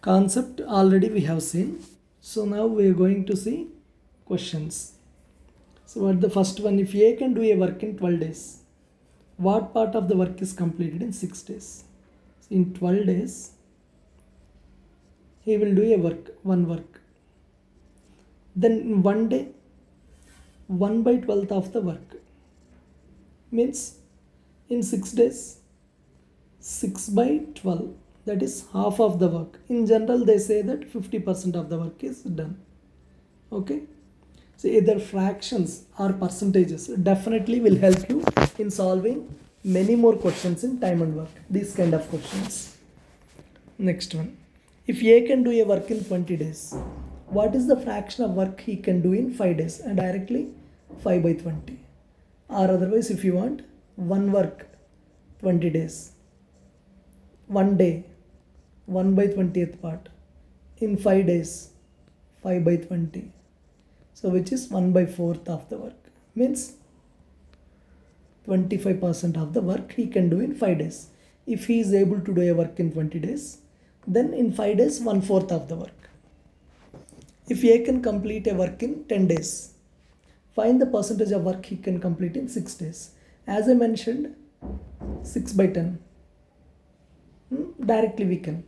Concept already we have seen. So now we are going to see questions. So what the first one, if A can do a work in 12 days, what part of the work is completed in 6 days? So in 12 days he will do one work. Then in one day 1 by 12th of the work means in 6 days 6 by 12, that is half of the work. In general they say that 50% of the work is done. Okay, so either fractions or percentages definitely will help you in solving many more questions in time and work, these kind of questions. Next one, if A can do a work in 20 days, what is the fraction of work he can do in 5 days? And directly 5 by 20. Or otherwise, if you want one work 20 days, one day 1 by 20th part, in 5 days 5 by 20, so which is 1 by 4th of the work, means 25% of the work he can do in 5 days. If he is able to do a work in 20 days, then in 5 days 1/4 of the work. If A can complete a work in 10 days, find the percentage of work he can complete in 6 days. As I mentioned, 6 by 10. Directly we can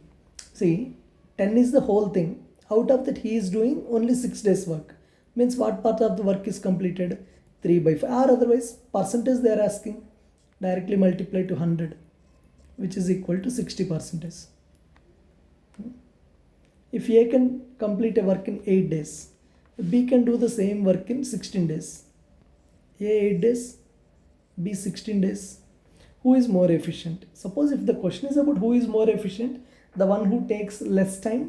see 10 is the whole thing. Out of that he is doing only 6 days work, means what part of the work is completed? 3 by 5. Or otherwise percentage they are asking, directly multiply to 100, which is equal to 60%. If A can complete a work in 8 days, B can do the same work in 16 days. A 8 days, B 16 days. Who is more efficient? Suppose if the question is about who is more efficient, the one who takes less time,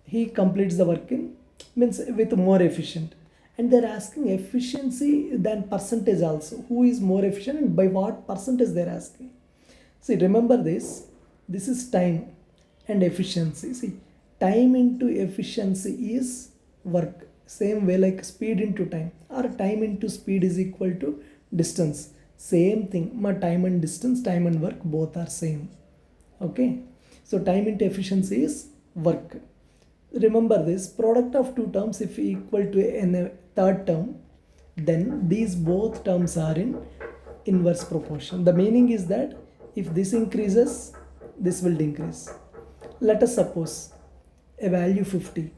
he completes the work in, means with more efficient. And they're asking efficiency than percentage also. Who is more efficient and by what percentage they're asking. See, remember this. This is time and efficiency. See, time into efficiency is work. Same way like speed into time, or time into speed is equal to distance. Same thing. My time and distance, time and work both are same. Okay, so time into efficiency is work. Remember this, product of two terms if equal to a third term, then these both terms are in inverse proportion. The meaning is that if this increases, this will decrease. Let us suppose a value 50,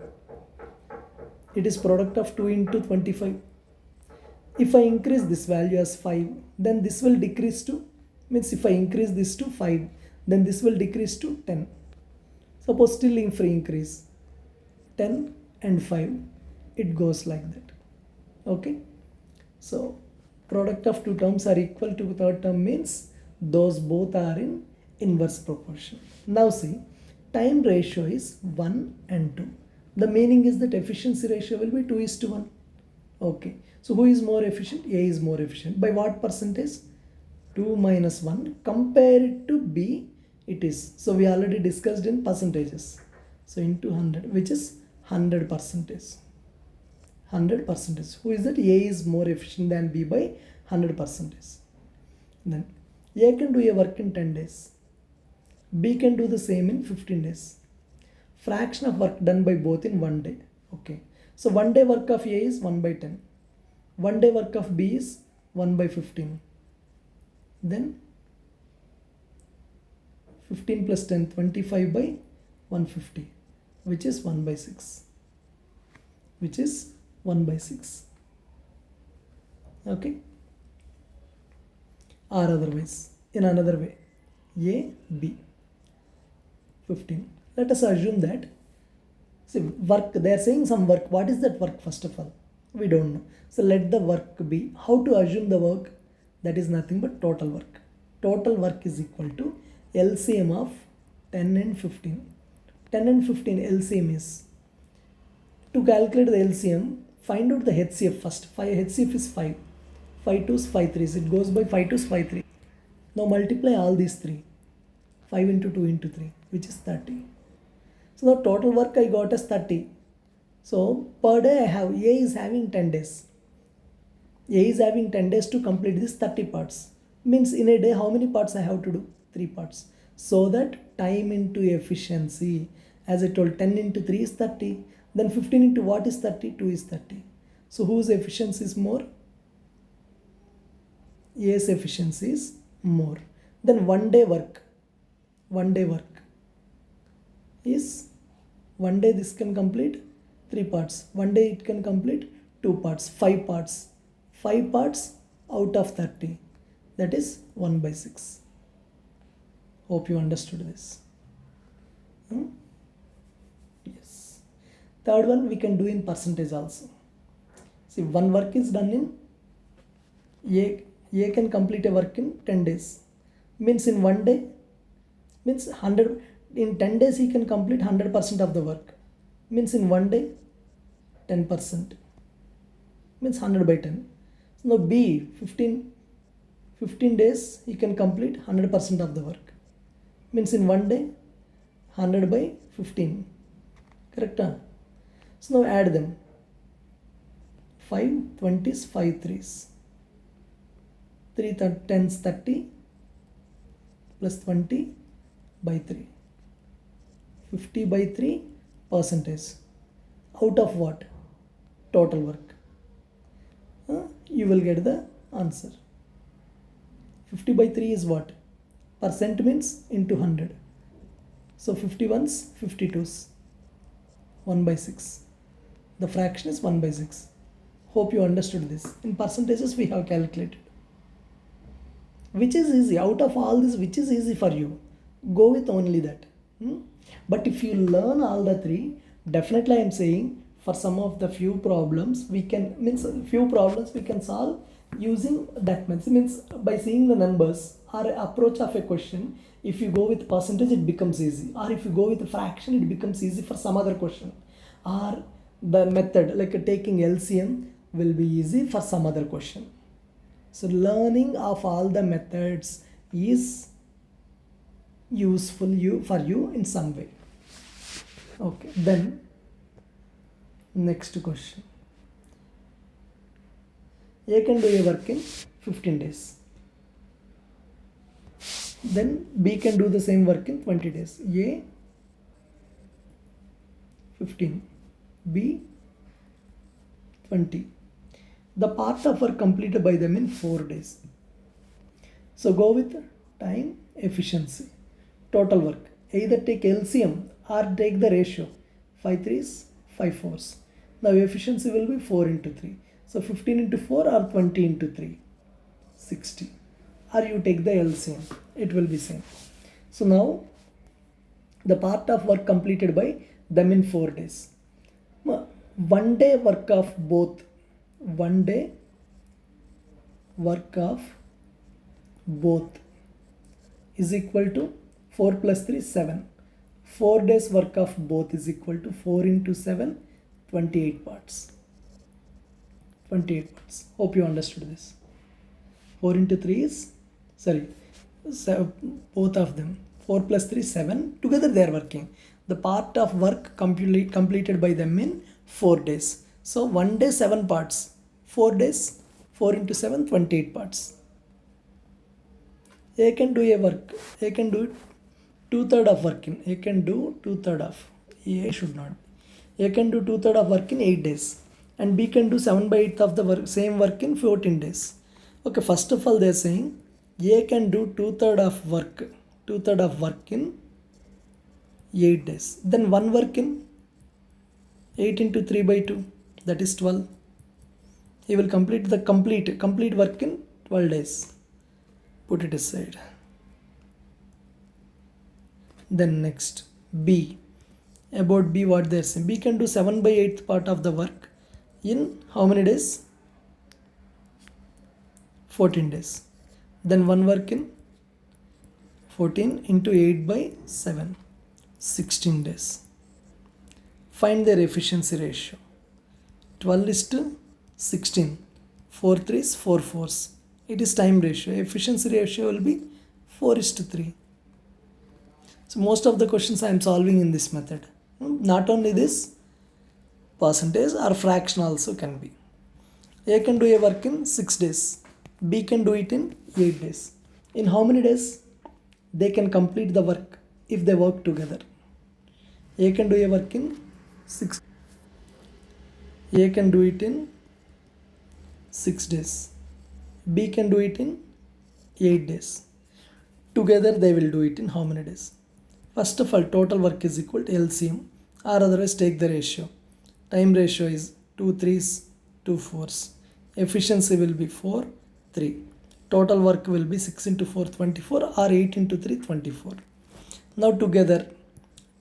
it is product of 2 into 25. If I increase this value as 5, then this will decrease to, means if I increase this to 5, then this will decrease to 10. Suppose still in free increase 10 and 5, it goes like that. Okay, so product of two terms are equal to third term means those both are in inverse proportion. Now see, time ratio is 1 and 2. The meaning is that efficiency ratio will be 2:1. Okay, so who is more efficient? A is more efficient. By what percentage? 2 minus 1. Compare it to B, it is. So we already discussed in percentages. So into 100, which is 100%. 100%. Who is that? A is more efficient than B by 100%. Then A can do a work in 10 days. B can do the same in 15 days. Fraction of work done by both in 1 day. Okay, so 1 day work of A is 1 by 10. 1 day work of B is 1 by 15. Then 15 plus 10, 25 by 150, which is 1 by 6. Which is 1 by 6. Okay. Or otherwise, in another way, A, B, 15. Let us assume that, see, work, they are saying some work. What is that work first of all? We don't know. So let the work be. How to assume the work? That is nothing but total work. Total work is equal to LCM of 10 and 15. 10 and 15 LCM is, to calculate the LCM, find out the HCF first. HCF is 5. 5 2s 5 3s. It goes by 5 2s 5 3. Now multiply all these 3. 5 into 2 into 3, which is 30. So the total work I got as 30. So per day I have, A is having 10 days. A is having 10 days to complete this 30 parts. Means in a day how many parts I have to do? 3 parts. So that time into efficiency, As I told, 10 into 3 is 30. Then 15 into what is 30? 2 is 30. So whose efficiency is more? A's efficiency is more. Then 1 day work. 1 day work is 1 day this can complete 3 parts. 1 day it can complete 2 parts, 5 parts. 5 parts out of 30. That is 1 by 6. Hope you understood this. Yes. Third one we can do in percentage also. See, one work is done in A can complete a work in 10 days. Means in 1 day, means 100, in 10 days he can complete 100% of the work. Means in 1 day, 10%. Means 100 by 10. So now B, 15 days he can complete 100% of the work. Means in 1 day, 100 by 15. Correct? So now add them. 5 20s, 5 3s. 3 10s 30 plus 20 by 3. 50 by 3 percentage. Out of what? Total work. You will get the answer. 50 by 3 is what? Percent means into 100. So 51s, 52s. 1 by 6. The fraction is 1 by 6. Hope you understood this. In percentages we have calculated. Which is easy? Out of all this, which is easy for you? Go with only that. But if you learn all the three, definitely I am saying for some of the few problems we can solve using that method. Means by seeing the numbers or approach of a question. If you go with percentage, it becomes easy. Or if you go with a fraction, it becomes easy for some other question. Or the method like taking LCM will be easy for some other question. So learning of all the methods is useful for you in some way. Okay, then next question. A can do a work in 15 days. Then B can do the same work in 20 days. A 15, B 20. The part of work completed by them in 4 days. So go with time, efficiency, total work. Either take LCM or take the ratio. 5 3s, 5 4s. Now efficiency will be 4 into 3. So 15 into 4 or 20 into 3. 60. Or you take the LCM. It will be same. So now the part of work completed by them in 4 days. 1 day work of both. 1 day work of both is equal to 4 plus 3 7. 4 days work of both is equal to 4 into 7, 28 parts. 28 parts. Hope you understood this. 4 into 3 is, both of them. 4 plus 3 7. Together they are working. The part of work completed by them in 4 days. So 1 day 7 parts. 4 days 4 into 7, 28 parts. A can do a work. A can do 2/3 of work in. A can do 2/3 of. A should not. A can do 2/3 of work in 8 days. And B can do 7 by 8 of the same work in 14 days. Okay, first of all they are saying A can do 2/3 of work. 2/3 of work in 8 days. Then one work in 8 into 3 by 2. That is 12. He will complete the complete work in 12 days. Put it aside. Then next B. About B, what they are saying. B can do 7 by 8 part of the work in how many days? 14 days. Then one work in 14 into 8 by 7. 16 days. Find their efficiency ratio. 12 is to 16. 4 3s, 4 4s. It is time ratio. Efficiency ratio will be 4 is to 3. So most of the questions I am solving in this method. Not only this, percentage or fraction also can be. A can do a work in 6 days. B can do it in 8 days. In how many days they can complete the work if they work together? A can do a work in 6. A can do it in 6 days. B can do it in 8 days. Together they will do it in how many days? First of all, total work is equal to LCM, or otherwise take the ratio. Time ratio is 2 3s, 2 4s. Efficiency will be 4, 3. Total work will be 6 into 4, 24, or 8 into 3, 24. Now together,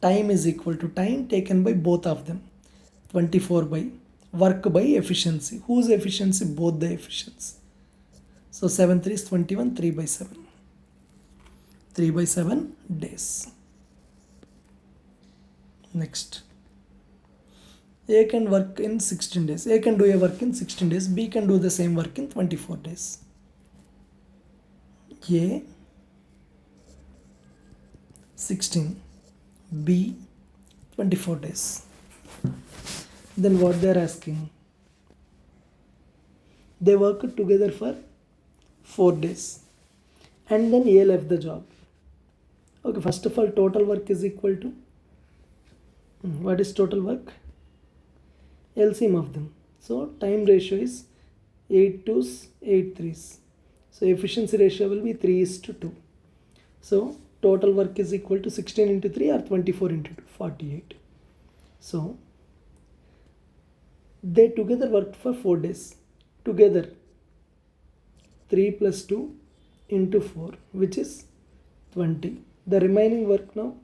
time is equal to time taken by both of them. 24 by work by efficiency. Whose efficiency? Both the efficiency. So 7 3 is 21, 3 by 7. 3 by 7 days. Next. A can work in 16 days. A can do a work in 16 days. B can do the same work in 24 days. A 16, B 24 days. Then what they are asking? They worked together for 4 days and then A left the job. Okay, first of all, total work is equal to, what is total work? LCM of them. So time ratio is 8 2s, 8 3s. So efficiency ratio will be 3:2. So total work is equal to 16 into 3 or 24 into 2, 48. So they together worked for 4 days. Together 3 plus 2 into 4, which is 20. The remaining work now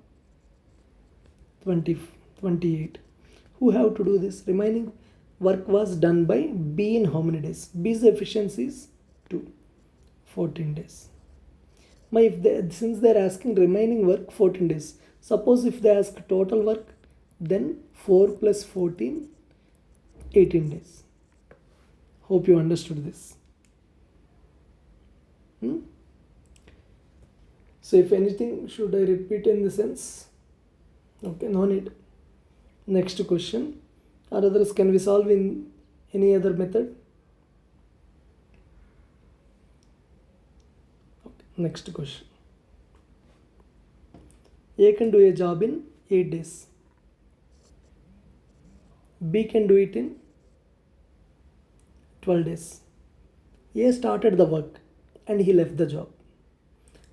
28. Who have to do this? Remaining work was done by B in how many days? B's efficiency is 2, 14 days. Since they are asking remaining work 14 days, suppose if they ask total work, then 4 plus 14, 18 days. Hope you understood this. So if anything, should I repeat in the sense? Okay, no need. Next question. Or others, can we solve in any other method? Okay, next question. A can do a job in 8 days. B can do it in 12 days. A started the work and he left the job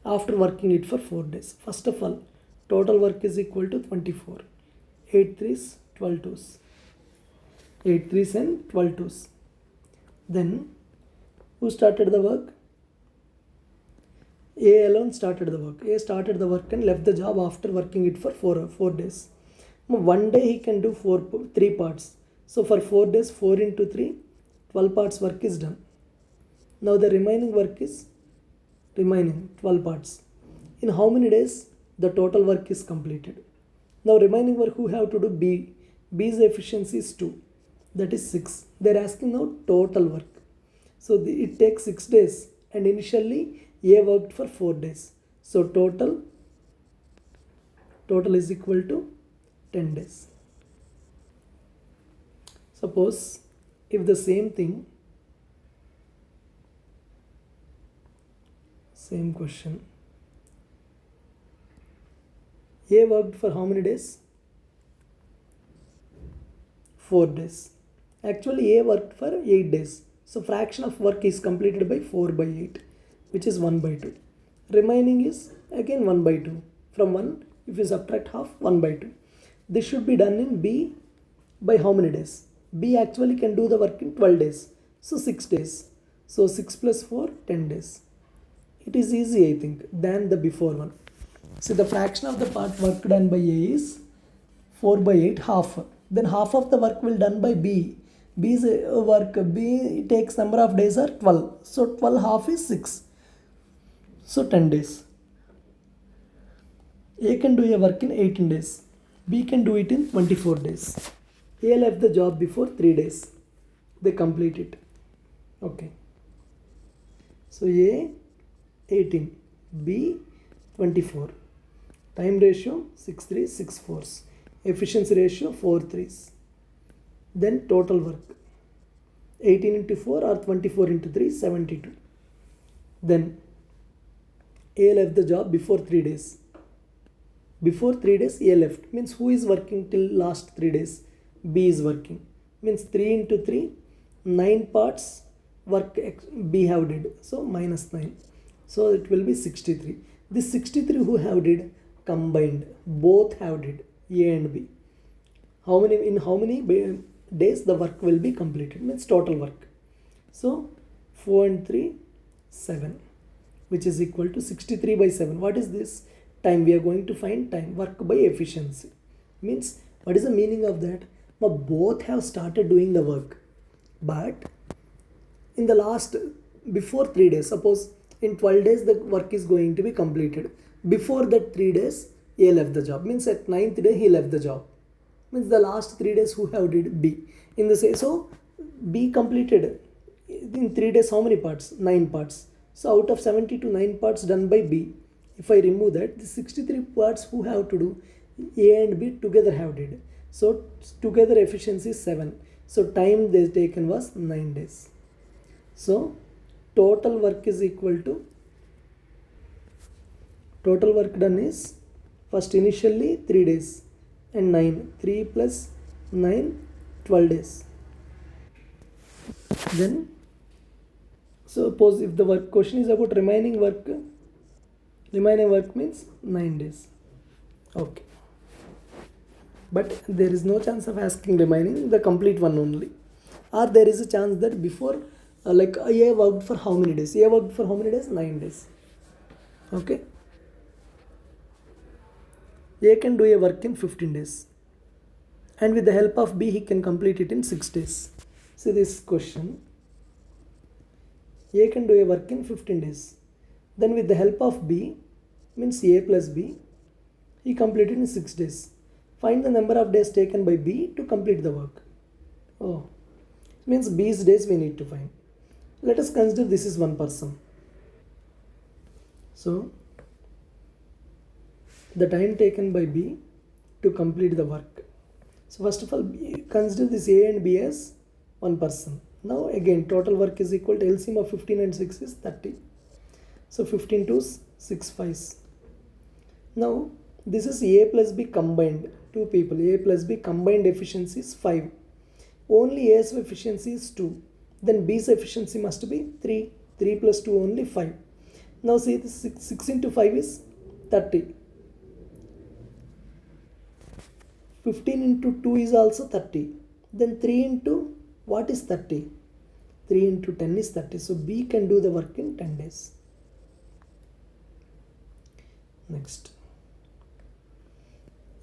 after working it for 4 days. First of all, total work is equal to 24. 8 3s, 12 2s. 8 3s and 12 2s. Then, who started the work? A alone started the work. A started the work and left the job after working it for 4 days. One day he can do 3 parts. So for 4 days, 4 into 3, 12 parts work is done. Now the remaining work is 12 parts. In how many days the total work is completed? Now remaining work who have to do? B. B's efficiency is 2. That is 6. They are asking now total work. So it takes 6 days and initially A worked for 4 days. So total is equal to 10 days. Suppose if the same question, A worked for how many days? 4 days. Actually A worked for 8 days. So fraction of work is completed by 4 by 8, which is 1 by 2. Remaining is again 1 by 2. From 1, if you subtract half, 1 by 2. This should be done in B by how many days? B actually can do the work in 12 days. So 6 days. So 6 plus 4, 10 days. It is easy, I think, than the before one. See, the fraction of the part work done by A is 4 by 8, half. Then half of the work will done by B. B's work, B takes number of days are 12. So 12 half is 6. So 10 days. A can do a work in 18 days. B can do it in 24 days. A left the job before 3 days. They complete it. Okay. So A 18, B 24. Time ratio 6 3s, 6 4s. Efficiency ratio 4 3s. Then total work 18 into 4 or 24 into 3, 72. Then A left the job before 3 days. Before 3 days A left, means who is working till last 3 days? B is working, means 3 into 3, 9 parts work B have did, so minus 9, so it will be 63. This 63 who have did? Combined, both have did, A and B. How many days the work will be completed, means total work. So 4 and 3, 7, which is equal to 63 by 7. What is this? Time. We are going to find time. Work by efficiency. Means, what is the meaning of that? Now, both have started doing the work. But in the last, before 3 days, suppose in 12 days the work is going to be completed. Before that 3 days, A left the job. Means at 9th day he left the job. Means the last 3 days who have did? B. In the say, so B completed in 3 days how many parts? 9 parts. So out of 72, 9 parts done by B. If I remove that, the 63 parts who have to do? A and B together have did. So together efficiency is 7. So time they taken was 9 days. So total work is equal to, total work done is, first initially 3 days and 9. 3 plus 9, 12 days. Then suppose if the work question is about remaining work means 9 days. Okay, but there is no chance of asking remaining, the complete one only. Or there is a chance that before like A worked for how many days? A worked for how many days? 9 days. Okay, A can do a work in 15 days, and with the help of B he can complete it in 6 days. See this question, A can do a work in 15 days, then with the help of B, means A plus B, he completed in 6 days. Find the number of days taken by B to complete the work. Oh, means B's days we need to find. Let us consider this is one person. So the time taken by B to complete the work. So first of all, consider this A and B as one person. Now again, total work is equal to LCM of 15 and 6 is 30. So 15 to 6 5s. Now this is A plus B combined. Two people, A plus B combined efficiency is 5. Only A's efficiency is 2. Then B's efficiency must be 3. 3 plus 2 only 5. Now see this 6 into 5 is 30. 15 into 2 is also 30. Then 3 into what is 30? 3 into 10 is 30. So B can do the work in 10 days. Next.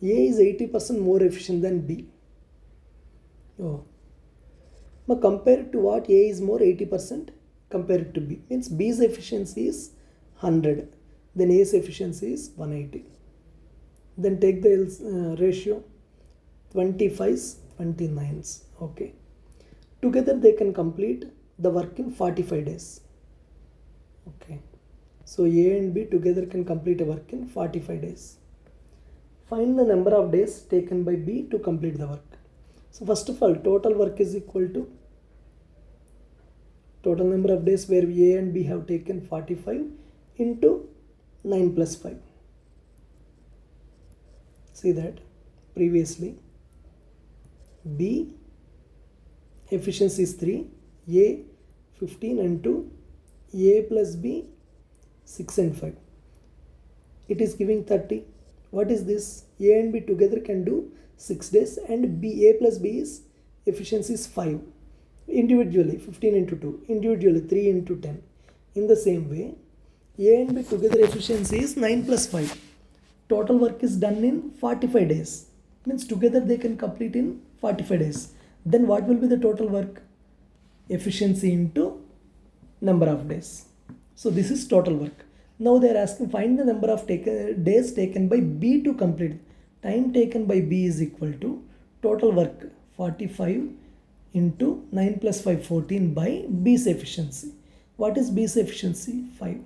A is 80% more efficient than B. Oh. Now compared to what? A is more 80% compared to B. Means B's efficiency is 100. Then A's efficiency is 180. Then take the ratio 25s, 29s. Okay. Together they can complete the work in 45 days. Okay. So A and B together can complete a work in 45 days. Find the number of days taken by B to complete the work. So first of all, total work is equal to total number of days where A and B have taken 45 into 9 plus 5. See that previously B efficiency is 3, A 15 and 2, A plus B 6 and 5. It is giving 30. What is this? A and B together can do 6 days, and B, A plus B is efficiency is 5. Individually 15 into 2, individually 3 into 10. In the same way, A and B together efficiency is 9 plus 5. Total work is done in 45 days. Means together they can complete in 45 days. Then what will be the total work? Efficiency into number of days. So this is total work. Now they are asking find the number of days taken by B to complete. Time taken by B is equal to total work 45 into 9 plus 5 14 by B's efficiency. What is B's efficiency? 5.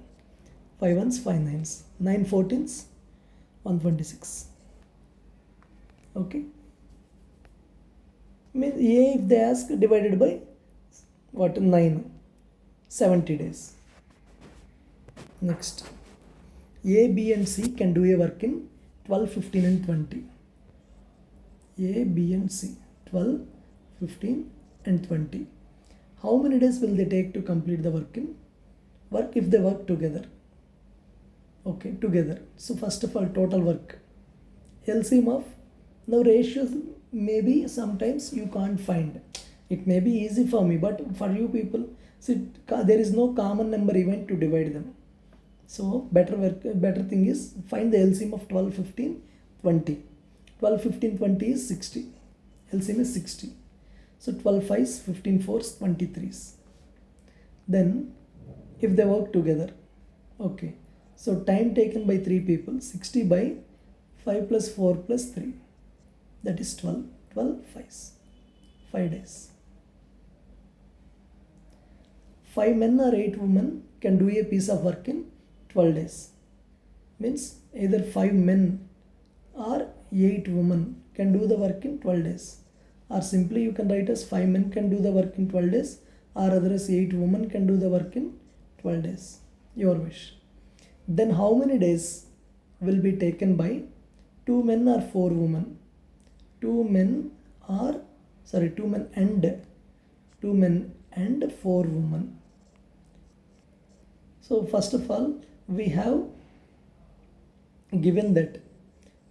5 ones, 5 nines. 9 14s, 126. Okay. Means A, if they ask, divided by what? 9. 70 days. Next. A, B and C can do a work in 12, 15 and 20. A, B and C. 12, 15 and 20. How many days will they take to complete the work if they work together? Okay, together. So first of all, total work. LCM of, now ratios maybe sometimes you can't find. It may be easy for me, but for you people, see, there is no common number even to divide them. So better thing is find the LCM of 12, 15, 20. 12, 15, 20 is 60. LCM is 60. So 12 5s, 15 4s, 23s. Then if they work together, okay. So time taken by 3 people, 60 by 5 plus 4 plus 3. That is 12. 12 5s. 5 days. 5 men or 8 women can do a piece of work in 12 days. Means either 5 men or 8 women can do the work in 12 days. Or simply you can write as 5 men can do the work in 12 days, or otherwise 8 women can do the work in 12 days. Your wish. Then how many days will be taken by 2 men or 4 women? 2 men and 4 women. So first of all, we have given that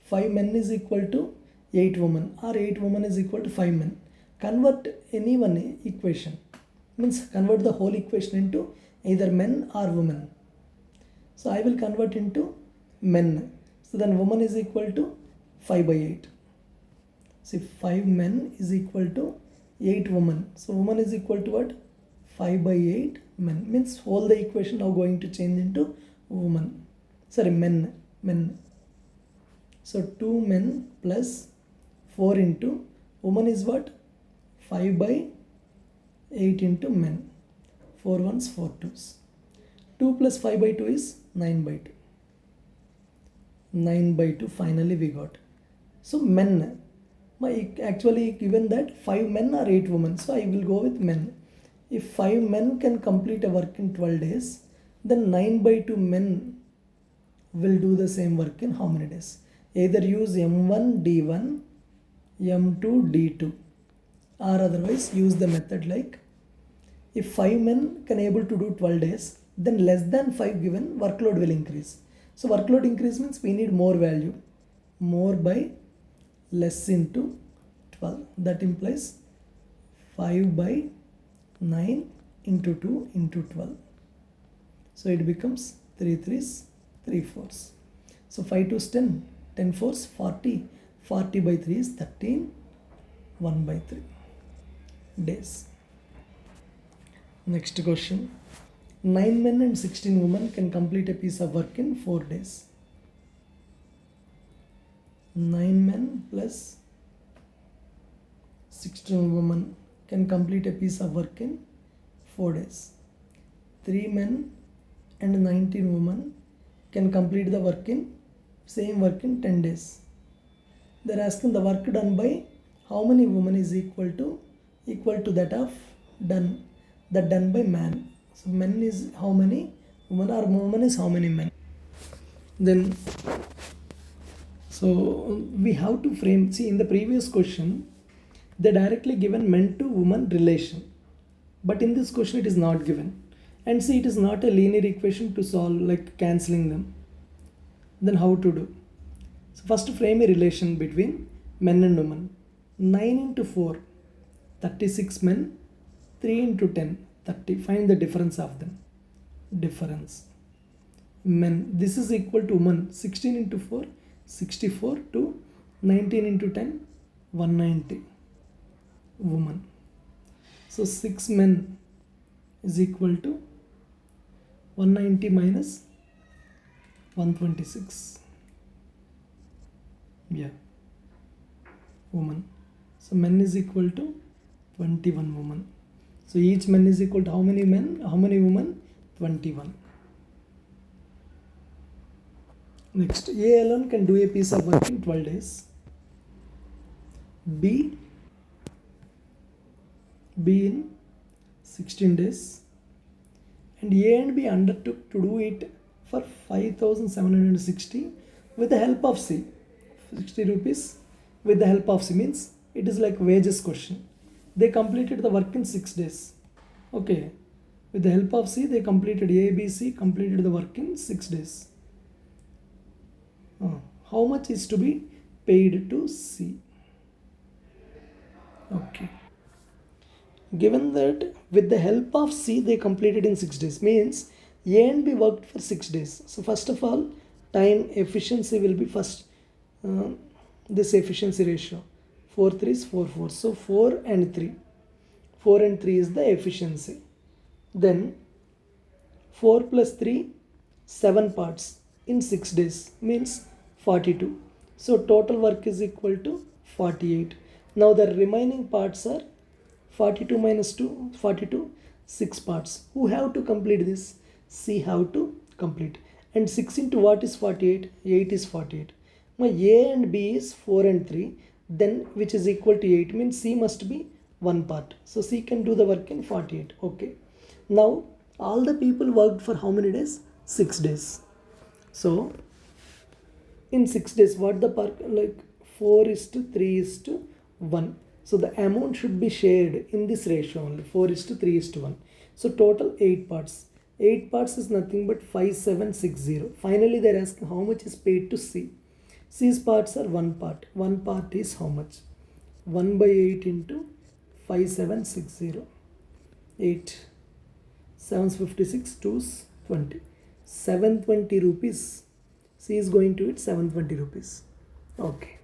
5 men is equal to 8 women, or 8 women is equal to 5 men. Convert any one equation. Means convert the whole equation into either men or women. So I will convert into men. So then woman is equal to 5 by 8. See, 5 men is equal to 8 women. So woman is equal to what? 5 by 8 men. Means whole the equation now going to change into woman. Sorry, men. So 2 men plus 4 into woman is what? 5 by 8 into men. 4 ones, 4 twos. 2 plus 5 by 2 is 9 by 2. 9 by 2 finally we got. So men. Actually given that 5 men or 8 women. So I will go with men. If 5 men can complete a work in 12 days, then 9 by 2 men will do the same work in how many days? Either use M1 D1, M2 D2, or otherwise use the method like, if 5 men can able to do 12 days, then less than 5 given workload will increase. So workload increase means we need more value. More by less into 12. That implies 5 by 9 into 2 into 12. So it becomes 3 3s, 3 4s. So 5 2s 10, 10 4s 40. 40 by 3 is 13, 1 by 3 days. Next question. 9 men and 16 women can complete a piece of work in 4 days. 9 men plus 16 women can complete a piece of work in 4 days. 3 men and 19 women can complete the same work in 10 days. They are asking the work done by how many women is equal to that of done by man. So men is how many women, or woman is how many men. Then so we have to frame, see in the previous question they directly given men to woman relation, but in this question it is not given, and see it is not a linear equation to solve like cancelling them. Then how to do? So first frame a relation between men and women. 9 into 4, 36 men. 3 into 10, 30. Find the difference of them. Difference. Men. This is equal to woman. 16 into 4, 64 to 19 into 10, 190. Woman. So 6 men is equal to 190 minus 126. Yeah. Woman. So men is equal to 21 women. So each man is equal to how many men? How many women? 21. Next, A alone can do a piece of work in 12 days. B in 16 days. And A and B undertook to do it for 5,760 with the help of C. 60 rupees with the help of C means it is like wages question. They completed the work in 6 days. Okay. With the help of C, they completed A, B, C, completed the work in 6 days. How much is to be paid to C? Okay. Given that with the help of C they completed in 6 days means A and B worked for 6 days. So first of all, time efficiency will be first this efficiency ratio. 4 3 is 4 4. So 4 and 3. 4 and 3 is the efficiency. Then 4 plus 3, 7 parts in 6 days means 42. So total work is equal to 48. Now the remaining parts are 42 minus 2, 42, 6 parts. Who have to complete this? C have to complete. And 6 into what is 48? 8 is 48. Now A and B is 4 and 3. Then which is equal to 8 means C must be one part. So C can do the work in 48. Okay. Now all the people worked for how many days? 6 days. So in 6 days what the part like 4 is to 3 is to 1. So the amount should be shared in this ratio only 4 is to 3 is to 1. So total 8 parts. 8 parts is nothing but 5760. Finally they're asking how much is paid to C. C's parts are 1 part. 1 part is how much? 1 by 8 into 5760. 8. 756 to 20. 720 rupees. C is going to it 720 rupees. Okay.